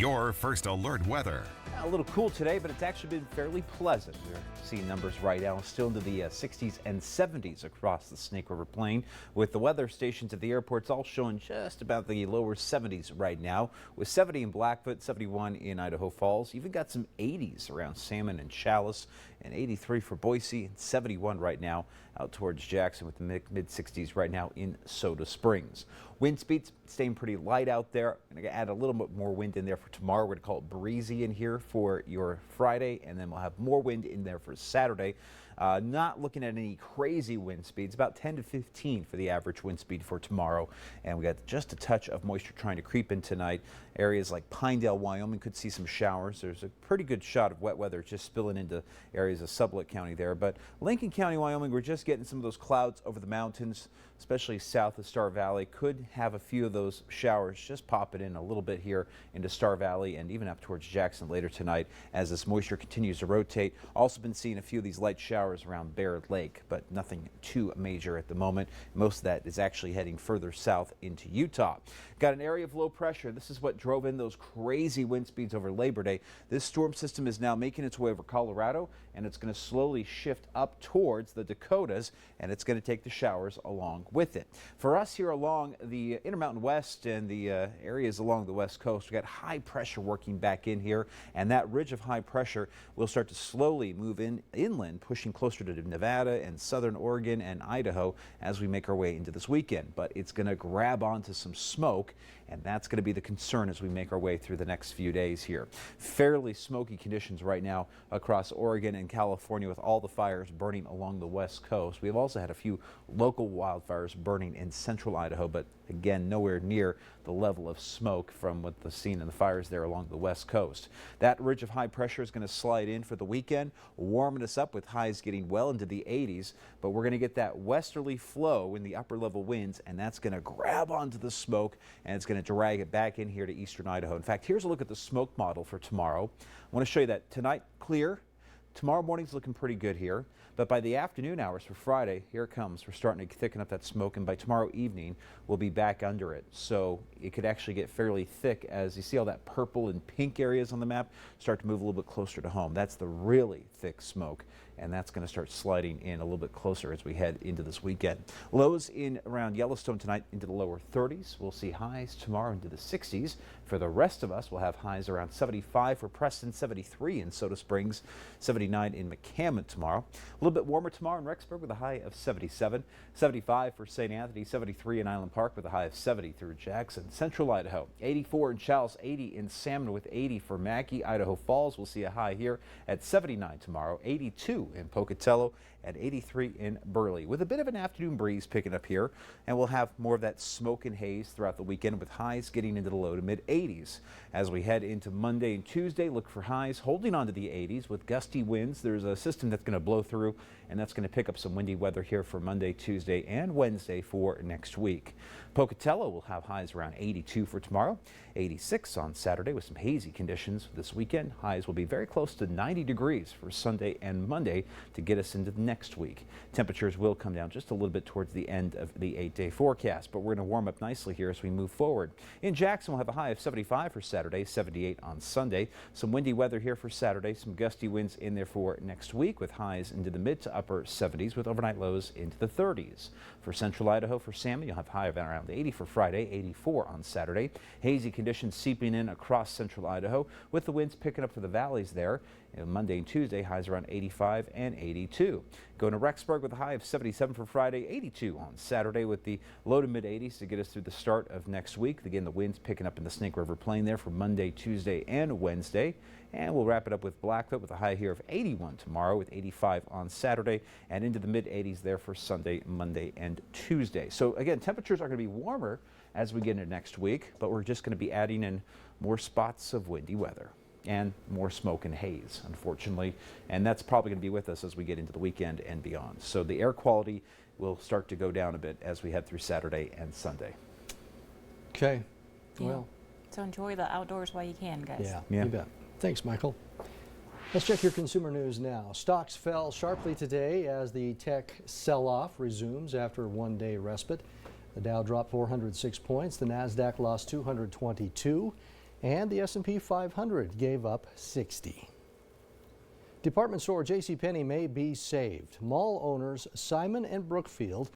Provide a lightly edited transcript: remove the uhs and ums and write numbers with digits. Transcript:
your first alert weather. A little cool today, but it's actually been fairly pleasant. We're seeing numbers right now still into the 60s and 70s across the Snake River Plain, with the weather stations at the airports all showing just about the lower 70s right now, with 70 in Blackfoot, 71 in Idaho Falls. Even got some 80s around Salmon and Chalice, and 83 for Boise, and 71 right now out towards Jackson, with the mid 60s right now in Soda Springs. Wind speeds staying pretty light out there. I'm going to add a little bit more wind in there for tomorrow. We're going to call it breezy in here for your Friday, and then we'll have more wind in there for Saturday. Not looking at any crazy wind speeds, about 10 to 15 for the average wind speed for tomorrow. And we got just a touch of moisture trying to creep in tonight. Areas like Pinedale, Wyoming could see some showers. There's a pretty good shot of wet weather just spilling into areas of Sublette County there. But Lincoln County, Wyoming, we're just getting some of those clouds over the mountains, especially south of Star Valley. Could have a few of those showers just popping in a little bit here into Star Valley and even up towards Jackson later tonight as this moisture continues to rotate. Also been seeing a few of these light showers around Bear Lake, but nothing too major at the moment. Most of that is actually heading further south into Utah. Got an area of low pressure. This is what drove in those crazy wind speeds over Labor Day. This storm system is now making its way over Colorado, and it's going to slowly shift up towards the Dakotas, and it's going to take the showers along with it. For us here along the Intermountain West and the areas along the West Coast, we got high pressure working back in here, and that ridge of high pressure will start to slowly move inland, pushing closer to Nevada and southern Oregon and Idaho as we make our way into this weekend. But it's going to grab onto some smoke, and that's going to be the concern as we make our way through the next few days here. Fairly smoky conditions right now across Oregon and California, with all the fires burning along the West Coast. We have also had a few local wildfires burning in central Idaho, but again, nowhere near the level of smoke from what the scene in the fires there along the West Coast. That ridge of high pressure is going to slide in for the weekend, warming us up with highs getting well into the 80s, but we're going to get that westerly flow in the upper level winds, and that's going to grab onto the smoke, and it's going to drag it back in here to eastern Idaho. In fact, here's a look at the smoke model for tomorrow. I want to show you that tonight, clear. Tomorrow morning's looking pretty good here, but by the afternoon hours for Friday, here it comes. We're starting to thicken up that smoke, and by tomorrow evening, we'll be back under it. So it could actually get fairly thick as you see all that purple and pink areas on the map start to move a little bit closer to home. That's the really thick smoke, and that's going to start sliding in a little bit closer as we head into this weekend. Lows in around Yellowstone tonight into the lower 30s. We'll see highs tomorrow into the 60s. For the rest of us, we'll have highs around 75 for Preston, 73 in Soda Springs, 79 in McCammon tomorrow. A little bit warmer tomorrow in Rexburg with a high of 77, 75 for St. Anthony, 73 in Island Park with a high of 70 through Jackson. Central Idaho, 84 in Chalice, 80 in Salmon with 80 for Mackey. Idaho Falls, we'll see a high here at 79 tomorrow, 82 in Pocatello, and 83 in Burley, with a bit of an afternoon breeze picking up here, and we'll have more of that smoke and haze throughout the weekend, with highs getting into the low to mid 80s. As we head into Monday and Tuesday, look for highs holding on to the 80s with gusty winds. There's a system that's going to blow through, and that's going to pick up some windy weather here for Monday, Tuesday, and Wednesday for next week. Pocatello will have highs around 82 for tomorrow, 86 on Saturday with some hazy conditions this weekend. Highs will be very close to 90 degrees for Sunday and Monday to get us into the next week. Temperatures will come down just a little bit towards the end of the 8-day forecast, but we're going to warm up nicely here as we move forward. In Jackson, we'll have a high of 75 for Saturday, 78 on Sunday. Some windy weather here for Saturday, some gusty winds in there for next week, with highs into the mid to upper 70s with overnight lows into the 30s. For central Idaho, for Salmon, you'll have high of around 80 for Friday, 84 on Saturday. Hazy conditions seeping in across central Idaho, with the winds picking up for the valleys there. Monday and Tuesday, highs around 85 and 82. Going to Rexburg with a high of 77 for Friday, 82 on Saturday, with the low to mid 80s to get us through the start of next week. Again, the winds picking up in the Snake River Plain there for Monday, Tuesday, and Wednesday. And we'll wrap it up with Blackfoot with a high here of 81 tomorrow, with 85 on Saturday, and into the mid 80s there for Sunday, Monday, and Tuesday. So again, temperatures are going to be warmer as we get into next week, but we're just going to be adding in more spots of windy weather and more smoke and haze, unfortunately, and that's probably going to be with us as we get into the weekend and beyond. So the air quality will start to go down a bit as we head through Saturday and Sunday. Okay. Yeah. Well, so enjoy the outdoors while you can, guys. Yeah, you bet. Thanks, Michael. Let's check your consumer news now. Stocks fell sharply today as the tech sell-off resumes after a one-day respite. The Dow dropped 406 points. The Nasdaq lost 222. and the S&P 500 gave up 60. Department store JCPenney may be saved. Mall owners Simon and Brookfield